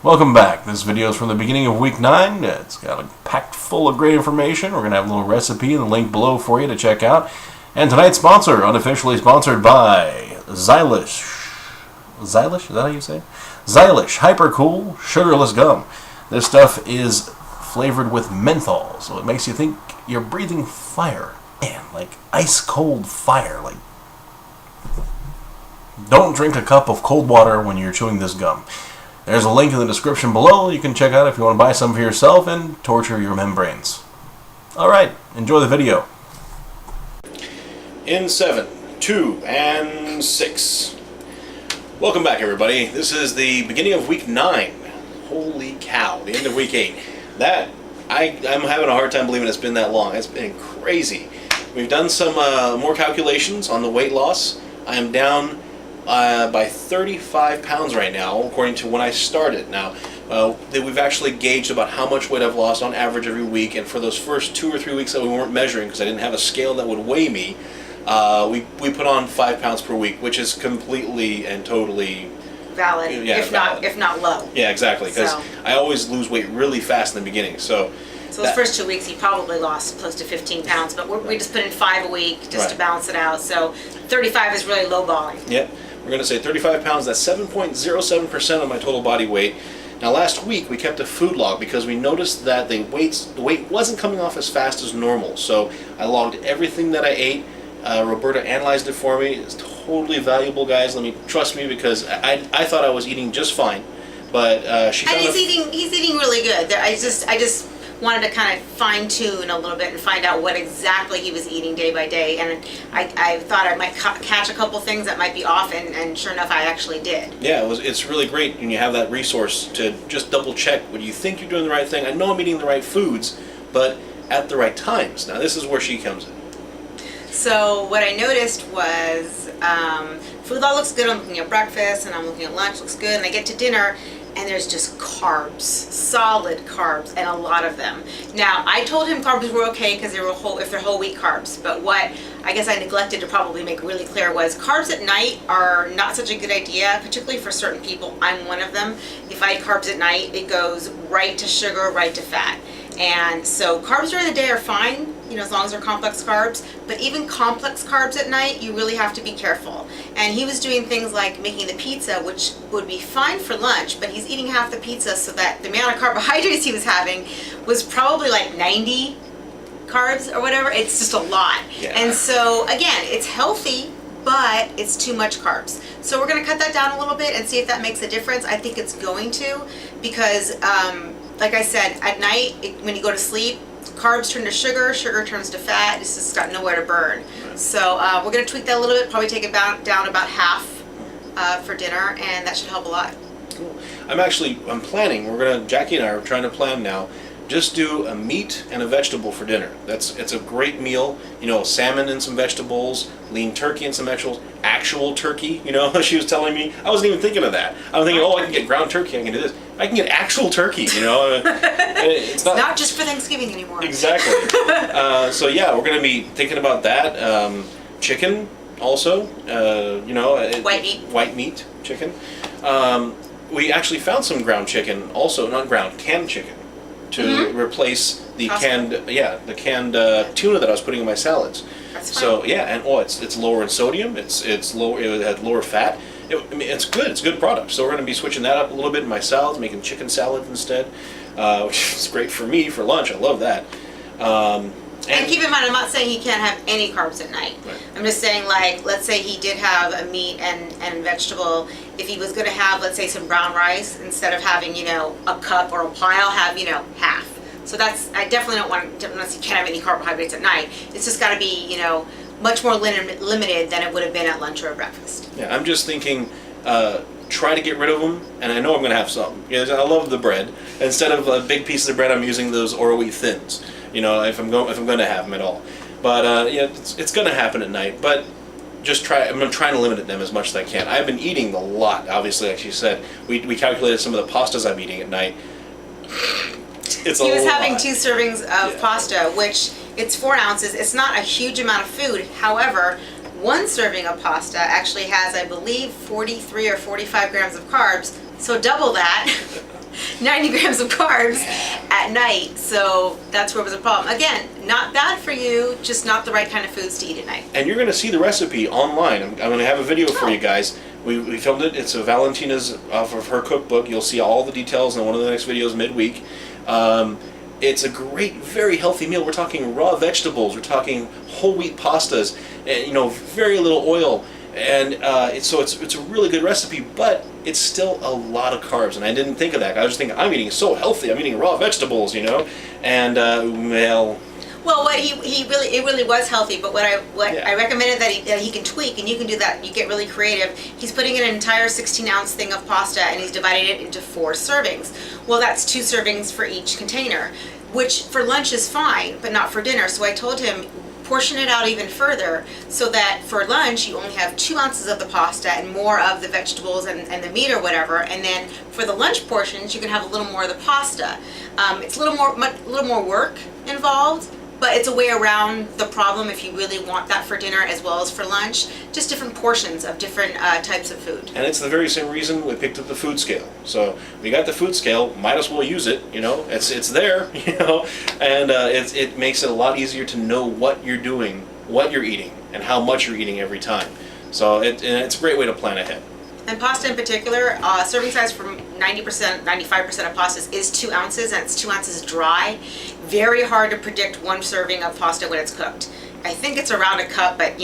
Welcome back. This video is from the beginning of week 9. It's got packed full of great information. We're going to have a little recipe in the link below for you to check out. And tonight's sponsor, unofficially sponsored by Xylish. Xylish? Is that how you say it? Xylish Hyper Cool Sugarless Gum. This stuff is flavored with menthol, so it makes you think you're breathing fire. Man, like ice cold fire. Like, don't drink a cup of cold water when you're chewing this gum. There's a link in the description below you can check out if you want to buy some for yourself and torture your membranes. Alright, enjoy the video. In 7, 2, and 6. Welcome back, everybody. This is the beginning of week 9. Holy cow, the end of week 8. I'm having a hard time believing it's been that long. It's been crazy. We've done some more calculations on the weight loss. I am down by 35 pounds right now, according to when I started. Now, we've actually gauged about how much weight I've lost on average every week, and for those first 2 or 3 weeks that we weren't measuring, because I didn't have a scale that would weigh me, we put on 5 pounds per week, which is completely and totally valid, if not low. Yeah, exactly, because I always lose weight really fast in the beginning. So those first 2 weeks, you probably lost close to 15 pounds, but we just put in 5 a week just to balance it out. So 35 is really lowballing. Yep. We're going to say 35 pounds, that's 7.07% of my total body weight. Now last week we kept a food log because we noticed that the weight wasn't coming off as fast as normal. So I logged everything that I ate. Roberta analyzed it for me. It's totally valuable, guys. Trust me, because I thought I was eating just fine. But she found he's eating really good. I just wanted to kind of fine-tune a little bit and find out what exactly he was eating day by day, and I thought I might catch a couple things that might be off, and sure enough I actually did. Yeah, it's really great when you have that resource to just double check when you think you're doing the right thing. I know I'm eating the right foods, but at the right times. Now this is where she comes in. So what I noticed was food log looks good. I'm looking at breakfast and I'm looking at lunch, looks good, and I get to dinner and there's just carbs, solid carbs, and a lot of them. Now, I told him carbs were okay because if they're whole wheat carbs, but what I guess I neglected to probably make really clear was carbs at night are not such a good idea, particularly for certain people. I'm one of them. If I eat carbs at night, it goes right to sugar, right to fat. And so carbs during the day are fine, as long as they're complex carbs, but even complex carbs at night, you really have to be careful. And he was doing things like making the pizza, which would be fine for lunch, but he's eating half the pizza, so that the amount of carbohydrates he was having was probably like 90 carbs or whatever. It's just a lot. Yeah. And so again, it's healthy, but it's too much carbs. So we're going to cut that down a little bit and see if that makes a difference. I think it's going to, because like I said, at night, when you go to sleep, carbs turn to sugar, sugar turns to fat. It's just got nowhere to burn. Right. So we're going to tweak that a little bit, probably take it down about half for dinner, and that should help a lot. Cool. I'm planning, Jackie and I are trying to plan now, just do a meat and a vegetable for dinner. It's a great meal, salmon and some vegetables, lean turkey and some vegetables, actual turkey, she was telling me. I wasn't even thinking of that. I was thinking, I can get ground turkey, I can do this. I can get actual turkey, It's not just for Thanksgiving anymore. Exactly. So yeah, we're going to be thinking about that. Chicken also, white meat chicken. We actually found some ground chicken, also not ground, canned chicken, to replace the canned tuna that I was putting in my salads. That's fine. So yeah, and it's lower in sodium. It's lower. It had lower fat. It's good. It's a good product. So we're going to be switching that up a little bit in my salads, making chicken salad instead, which is great for me for lunch. I love that. And keep in mind, I'm not saying he can't have any carbs at night. Right. I'm just saying, like, let's say he did have a meat and vegetable. If he was going to have, let's say, some brown rice, instead of having, a cup or a pile, have, half. So I definitely don't want, unless he can't have any carbohydrates at night. It's just got to be, much more limited than it would have been at lunch or breakfast. Yeah, I'm just thinking, try to get rid of them, and I know I'm going to have some. I love the bread. Instead of big pieces of bread, I'm using those Oro Wheat Thins. If I'm going to have them at all. But it's going to happen at night. But just I'm trying to limit them as much as I can. I've been eating a lot, obviously, like she said. We calculated some of the pastas I'm eating at night. He was having 2 servings of pasta, which it's 4 ounces. It's not a huge amount of food. However, 1 serving of pasta actually has, I believe, 43 or 45 grams of carbs. So double that, 90 grams of carbs at night. So that's where it was a problem. Again, not bad for you, just not the right kind of foods to eat at night. And you're going to see the recipe online. I'm going to have a video for you guys. We filmed it. It's a Valentina's off of her cookbook. You'll see all the details in one of the next videos midweek. It's a great, very healthy meal. We're talking raw vegetables. We're talking whole wheat pastas. And, very little oil. And it's a really good recipe, but it's still a lot of carbs. And I didn't think of that. I was thinking, I'm eating so healthy. I'm eating raw vegetables, And well, what it really was healthy. But what I recommended that he can tweak, and you can do that. You get really creative. He's putting in an entire 16-ounce thing of pasta, and he's divided it into 4 servings. Well, that's 2 servings for each container, which for lunch is fine, but not for dinner. So I told him, portion it out even further so that for lunch you only have 2 ounces of the pasta and more of the vegetables and the meat or whatever, and then for the lunch portions you can have a little more of the pasta. It's a little more work involved, but it's a way around the problem if you really want that for dinner as well as for lunch. Just different portions of different types of food. And it's the very same reason we picked up the food scale. So we got the food scale, might as well use it. It's there. And it makes it a lot easier to know what you're doing, what you're eating, and how much you're eating every time. So it's a great way to plan ahead. And pasta in particular, serving size for 90%, 95% of pastas is 2 ounces, and it's 2 ounces dry. Very hard to predict 1 serving of pasta when it's cooked. I think it's around a cup, but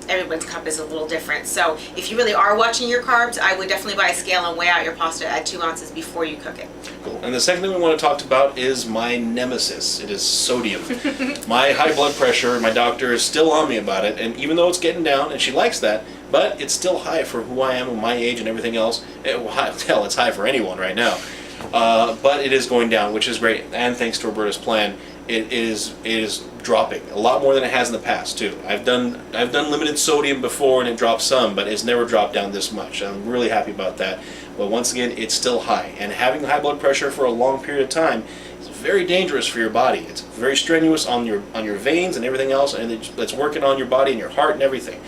everyone's cup is a little different. So if you really are watching your carbs, I would definitely buy a scale and weigh out your pasta at 2 ounces before you cook it. Cool. And the second thing we want to talk about is my nemesis. It is sodium. My high blood pressure, my doctor is still on me about it, and even though it's getting down, and she likes that, but it's still high for who I am and my age and everything else. Hell, it's high for anyone right now. But it is going down, which is great. And thanks to Roberta's plan, it is dropping a lot more than it has in the past too. I've done limited sodium before and it dropped some, but it's never dropped down this much. I'm really happy about that. But once again, it's still high. And having high blood pressure for a long period of time is very dangerous for your body. It's very strenuous on your veins and everything else, and it's working on your body and your heart and everything.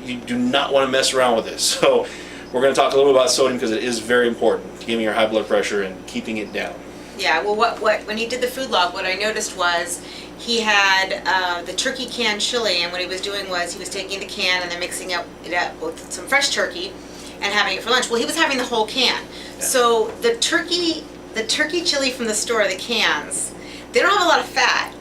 You do not want to mess around with this. So we're going to talk a little bit about sodium because it is very important, giving your high blood pressure and keeping it down. Yeah, well, when he did the food log, what I noticed was he had the turkey canned chili, and what he was doing was he was taking the can and then mixing it up with some fresh turkey and having it for lunch. Well, he was having the whole can. Yeah. So the turkey chili from the store, the cans, they don't have a lot of fat,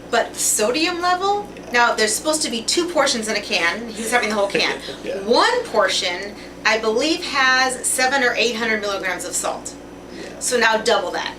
but the sodium level, now there's supposed to be 2 portions in a can. He was having the whole can. Yeah. 1 portion, I believe, has 700 or 800 milligrams of salt. Yeah. So now double that.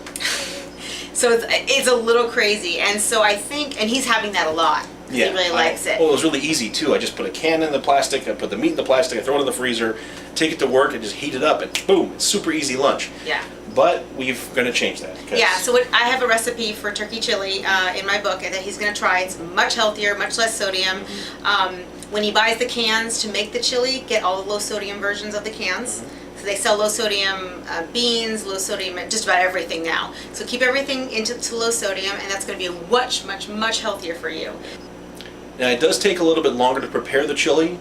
So it's a little crazy, and so I think, and he's having that a lot. Yeah, he really likes it. Well, it was really easy too. I just put a can in the plastic, I put the meat in the plastic, I throw it in the freezer, take it to work, and just heat it up, and boom, it's super easy lunch. Yeah. But we're going to change that. Yeah, so I have a recipe for turkey chili in my book that he's going to try. It's much healthier, much less sodium. When he buys the cans to make the chili, get all the low sodium versions of the cans. So they sell low sodium beans, low sodium, just about everything now. So keep everything to low sodium, and that's going to be much, much, much healthier for you. Now it does take a little bit longer to prepare the chili.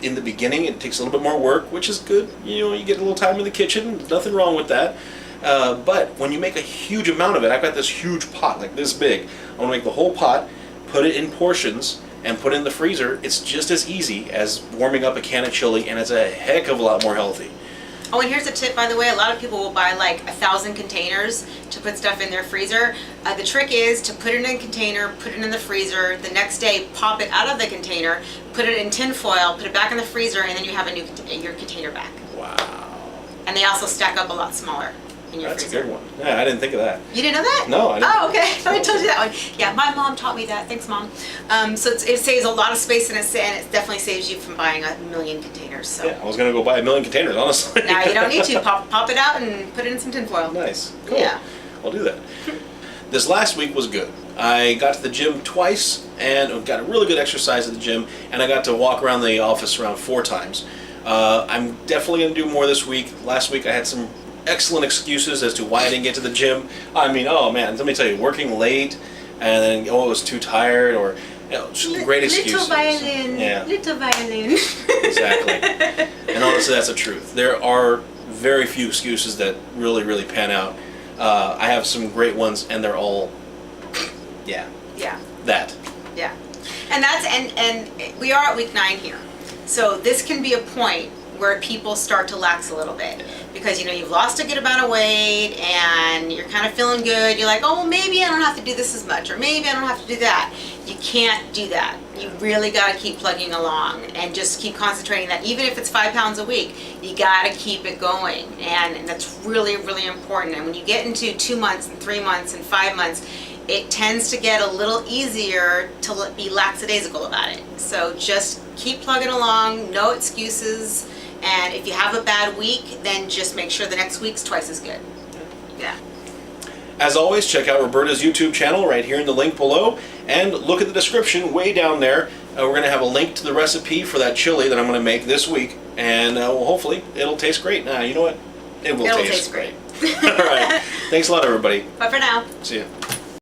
In the beginning, it takes a little bit more work, which is good. You get a little time in the kitchen. Nothing wrong with that. But when you make a huge amount of it, I've got this huge pot like this big. I want to make the whole pot, put it in portions, and put it in the freezer. It's just as easy as warming up a can of chili, and it's a heck of a lot more healthy. Oh, and here's a tip, by the way. A lot of people will buy like 1,000 containers to put stuff in their freezer. The trick is to put it in a container, put it in the freezer. The next day, pop it out of the container, put it in tin foil, put it back in the freezer, and then you have your container back. Wow. And they also stack up a lot smaller in your freezer. That's a good one. Yeah, I didn't think of that. You didn't know that? No, I didn't. Oh, okay. I thought I told you that one. Yeah, my mom taught me that. Thanks, Mom. So it saves a lot of space, and it definitely saves you from buying 1,000,000 containers. So. Yeah, I was going to go buy 1,000,000 containers, honestly. Now you don't need to. Pop it out and put it in some tin foil. Nice. Cool. Yeah. I'll do that. This last week was good. I got to the gym twice and got a really good exercise at the gym, and I got to walk around the office around 4 times. I'm definitely going to do more this week. Last week I had some excellent excuses as to why I didn't get to the gym. I mean, oh man, let me tell you, working late and then I was too tired, or just great excuses. Little violin. Yeah. Little violin. Exactly. And honestly, that's the truth. There are very few excuses that really, really pan out. I have some great ones, and they're all, yeah, that. Yeah. And we are at week 9 here. So this can be a point where people start to lax a little bit because you've lost a good amount of weight and you're kind of feeling good. You're like, oh, well, maybe I don't have to do this as much, or maybe I don't have to do that. You can't do that. You really got to keep plugging along and just keep concentrating that. Even if it's 5 pounds a week, you got to keep it going, and that's really, really important. And when you get into 2 months and 3 months and 5 months, it tends to get a little easier to be lackadaisical about it. So just keep plugging along, no excuses. And if you have a bad week, then just make sure the next week's twice as good. Yeah. As always, check out Roberta's YouTube channel right here in the link below, and look at the description way down there. We're going to have a link to the recipe for that chili that I'm going to make this week, and well, hopefully it'll taste great. You know what? It'll taste great. All right. Thanks a lot, everybody. Bye for now. See ya.